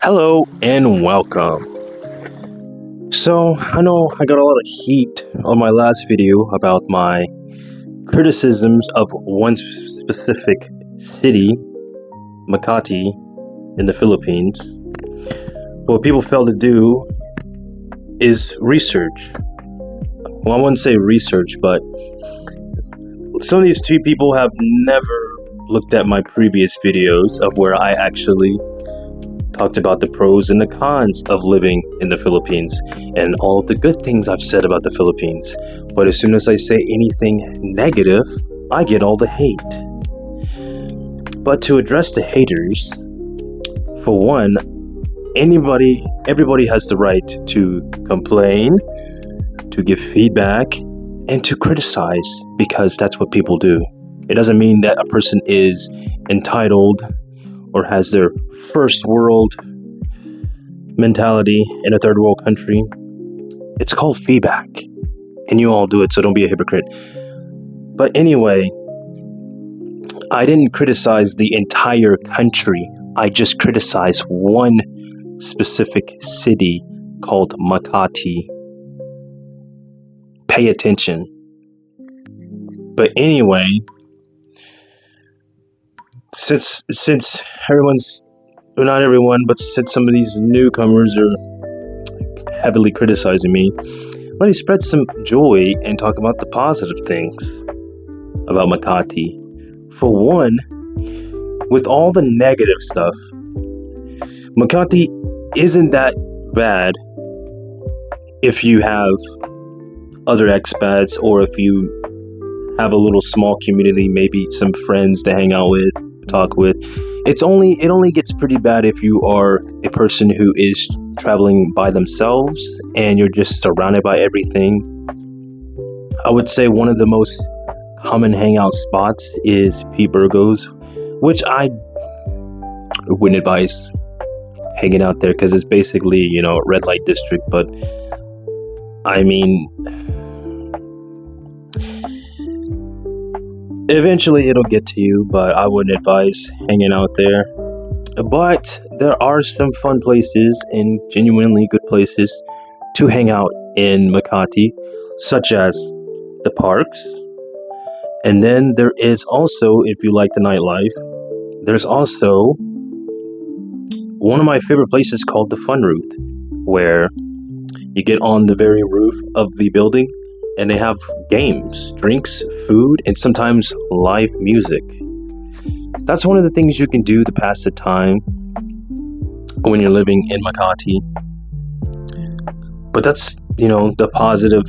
Hello and welcome. So, I know I got a lot of heat on my last video about my criticisms of one specific city, Makati, in the Philippines. What people fail to do is research. Well, I wouldn't say research, but some of these two people have never looked at my previous videos of where I actually talked about the pros and the cons of living in the Philippines and all of the good things I've said about the Philippines. But as soon as I say anything negative, I get all the hate. But to address the haters, for one, everybody has the right to complain, to give feedback, and to criticize, because that's what people do. It doesn't mean that a person is entitled or has their first world mentality in a third world country. It's called feedback, and you all do it, so don't be a hypocrite. But anyway, I didn't criticize the entire country. I just criticized one specific city called Makati. Pay attention. But anyway, since everyone's, well, not everyone, but since some of these newcomers are heavily criticizing me, let me spread some joy and talk about the positive things about Makati. For one, with all the negative stuff, Makati isn't that bad if you have other expats, or if you have a little small community, maybe some friends to hang out with, talk with. It only gets pretty bad if you are a person who is traveling by themselves and you're just surrounded by everything. I would say one of the most common hangout spots is P. Burgos, which I wouldn't advise hanging out there because it's basically, a red light district. But I mean, eventually it'll get to you, but I wouldn't advise hanging out there. But there are some fun places and genuinely good places to hang out in Makati, such as the parks. And then there is also, if you like the nightlife, there's also one of my favorite places called the Fun Roof, where you get on the very roof of the building and they have games, drinks, food, and sometimes live music. That's one of the things you can do to pass the time when you're living in Makati. But that's, the positive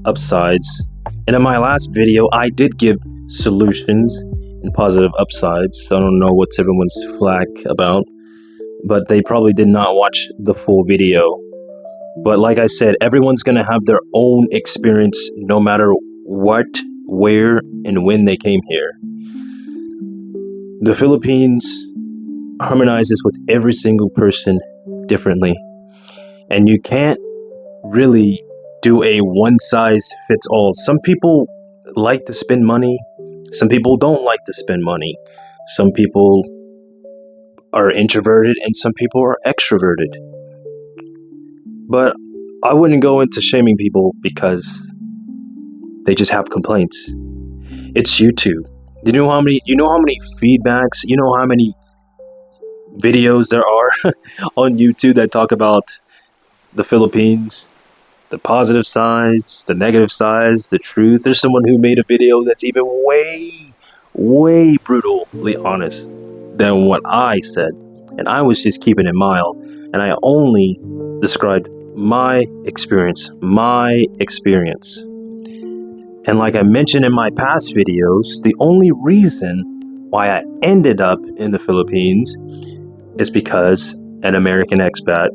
upsides. And in my last video, I did give solutions and positive upsides. So I don't know what's everyone's flack about, but they probably did not watch the full video. But like I said, everyone's going to have their own experience no matter what, where, and when they came here. The Philippines harmonizes with every single person differently. And you can't really do a one-size-fits-all. Some people like to spend money. Some people don't like to spend money. Some people are introverted and some people are extroverted. But I wouldn't go into shaming people because they just have complaints. It's YouTube. You know how many feedbacks, how many videos there are on YouTube that talk about the Philippines, the positive sides, the negative sides, the truth. There's someone who made a video that's even way brutally honest than what I said. And I was just keeping it mild. And I only described my experience. And like I mentioned in my past videos, the only reason why I ended up in the Philippines is because an American expat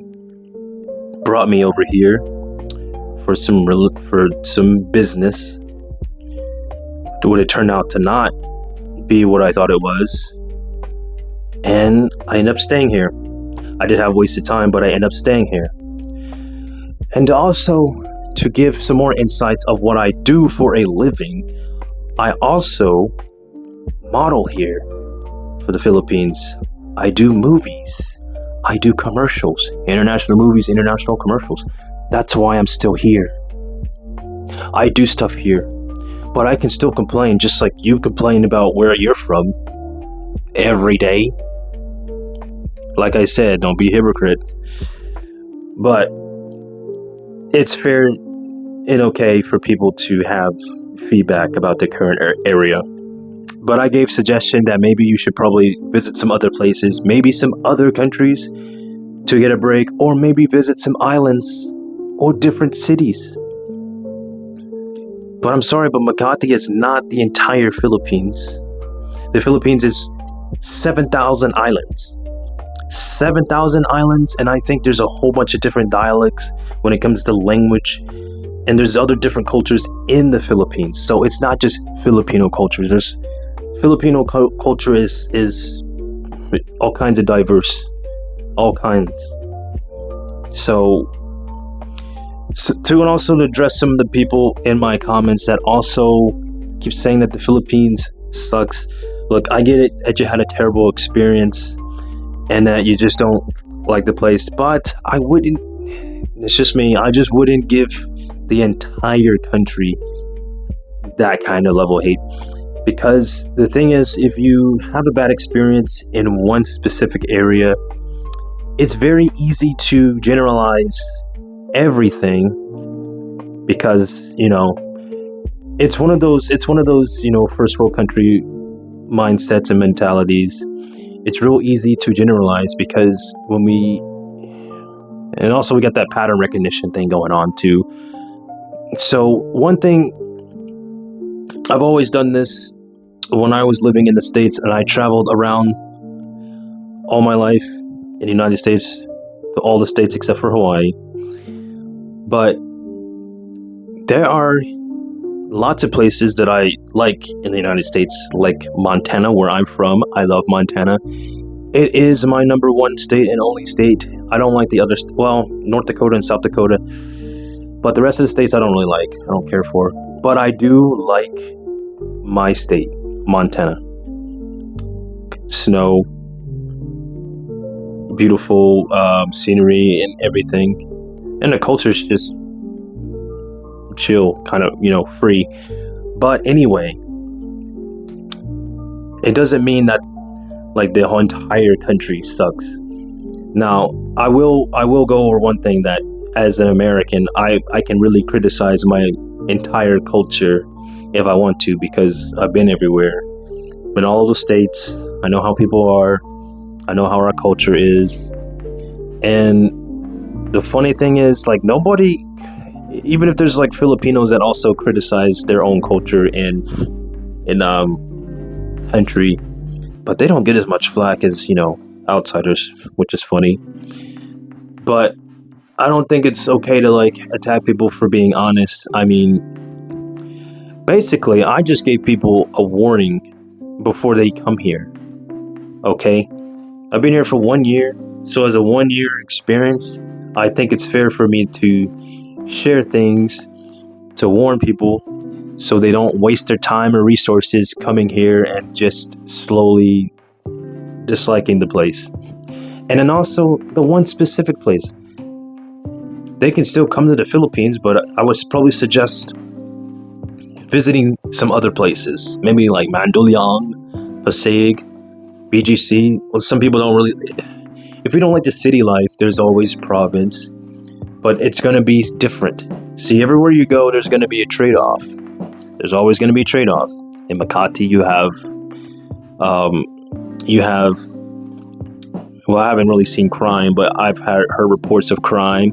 brought me over here for some business. Would it turn out to not be what I thought it was? And I ended up staying here. I did have wasted time, but I ended up staying here. And also, to give some more insights of what I do for a living, I also model here for the Philippines. I do movies. I do commercials, international movies, international commercials. That's why I'm still here. I do stuff here, but I can still complain just like you complain about where you're from every day. Like I said, don't be a hypocrite. But it's fair and okay for people to have feedback about the current area. But I gave suggestion that maybe you should probably visit some other places, maybe some other countries to get a break, or maybe visit some islands or different cities. But I'm sorry, but Makati is not the entire Philippines. The Philippines is 7,000 islands. 7,000 islands, and I think there's a whole bunch of different dialects when it comes to language, and there's other different cultures in the Philippines. So it's not just Filipino culture. There's Filipino culture is all kinds of diverse, all kinds. So to also address some of the people in my comments that also keep saying that the Philippines sucks. Look, I get it that you had a terrible experience and that you just don't like the place, but I wouldn't, it's just me, I just wouldn't give the entire country that kind of level hate. Because the thing is, if you have a bad experience in one specific area, it's very easy to generalize everything, because it's one of those first world country mindsets and mentalities. It's real easy to generalize because and also we got that pattern recognition thing going on too. So one thing, I've always done this when I was living in the States, and I traveled around all my life in the United States, to all the states except for Hawaii. But there are lots of places that I like in the United States, like Montana, where I'm from. I love Montana. It is my number one state and only state. I don't like the other, North Dakota and South Dakota, but the rest of the states I don't really like. I don't care for. But I do like my state, Montana. Snow, beautiful scenery and everything. And the culture's just chill, kind of, free. But anyway, it doesn't mean that like the whole entire country sucks. Now, I will go over one thing, that as an American, I can really criticize my entire culture if I want to, because I've been everywhere. In all the states, I know how people are. I know how our culture is. And the funny thing is, like, nobody, even if there's like Filipinos that also criticize their own culture in country, but they don't get as much flack as outsiders, which is funny. But I don't think it's okay to like attack people for being honest. I mean, basically, I just gave people a warning before they come here. Okay, I've been here for 1 year, so as a 1 year experience, I think it's fair for me to share things, to warn people, so they don't waste their time or resources coming here and just slowly disliking the place. And then also the one specific place, they can still come to the Philippines, but I would probably suggest visiting some other places, maybe like Mandaluyong, Pasig, BGC. Well, some people don't really, if you don't like the city life, there's always province, but it's going to be different. See, everywhere you go, there's going to be a trade-off. There's always going to be a trade-off. In Makati, you have, well, I haven't really seen crime, but I've heard reports of crime.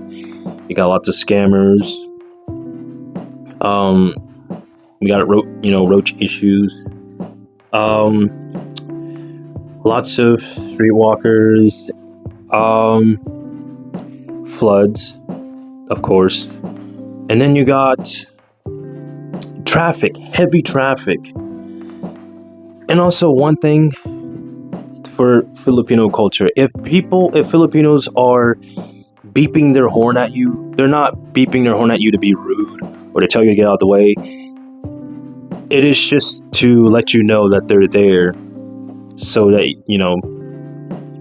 You got lots of scammers. We got roach issues. Lots of streetwalkers. Floods, of course. And then you got traffic, heavy traffic. And also one thing for Filipino culture, if Filipinos are beeping their horn at you, they're not beeping their horn at you to be rude or to tell you to get out of the way. It is just to let you know that they're there, so that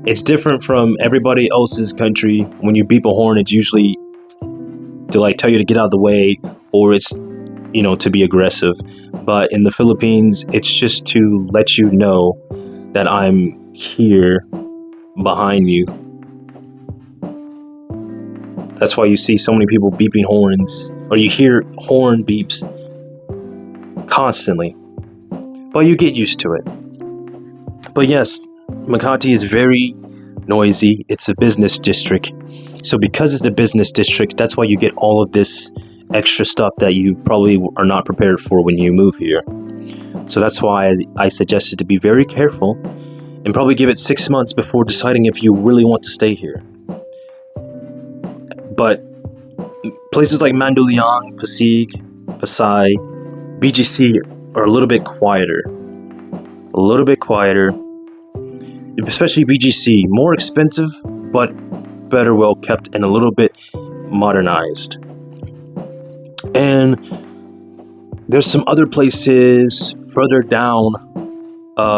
It's different from everybody else's country. When you beep a horn, it's usually to like tell you to get out of the way, or it's, you know, to be aggressive. But in the Philippines, it's just to let you know that I'm here behind you. That's why you see so many people beeping horns, or you hear horn beeps constantly. But you get used to it. But yes, Makati is very noisy. It's a business district. So because it's the business district, that's why you get all of this extra stuff that you probably are not prepared for when you move here. So that's why I suggested to be very careful and probably give it 6 months before deciding if you really want to stay here. But places like Mandaluyong, Pasay, BGC are a little bit quieter. Especially BGC, more expensive, but better well kept and a little bit modernized. And there's some other places further down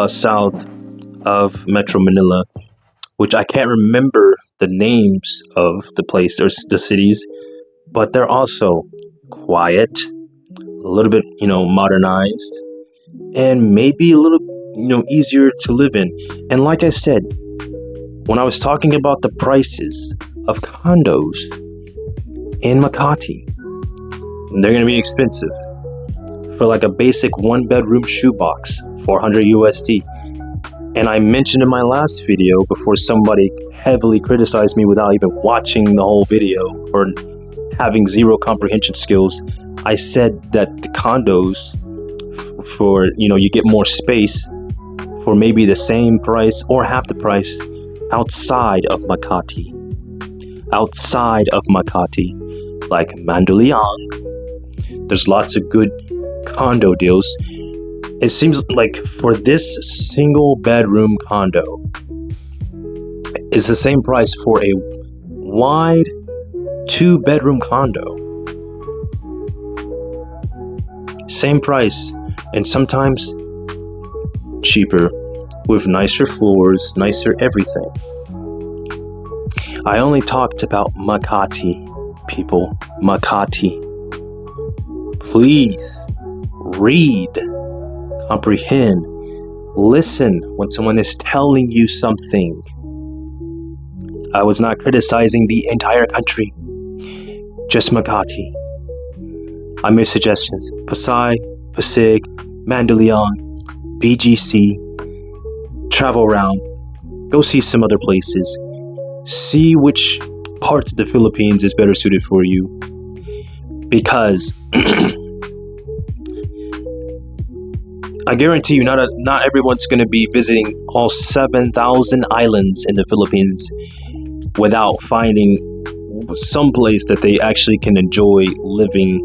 south of Metro Manila, which I can't remember the names of the place or the cities, but they're also quiet, a little bit, modernized, and maybe a little, easier to live in. And like I said, when I was talking about the prices of condos in Makati, they're going to be expensive. For like a basic 1-bedroom shoebox, 400 USD. And I mentioned in my last video, before somebody heavily criticized me without even watching the whole video or having zero comprehension skills, I said that the condos for, you get more space for maybe the same price or half the price outside of Makati, like Mandaluyong. There's lots of good condo deals. It seems like for this single bedroom condo, it's the same price for a wide 2-bedroom condo. Same price, and sometimes cheaper, with nicer floors, nicer everything. I only talked about Makati, people. Makati. Please read, comprehend, listen when someone is telling you something. I was not criticizing the entire country, just Makati. I made suggestions. Pasay, Pasig, Mandaluyong, BGC. Travel around. Go see some other places. See which parts of the Philippines is better suited for you. Because I guarantee you, not everyone's going to be visiting all 7,000 islands in the Philippines without finding some place that they actually can enjoy living.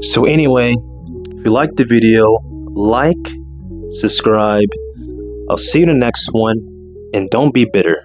So anyway, if you liked the video, like, subscribe. I'll see you in the next one, and don't be bitter.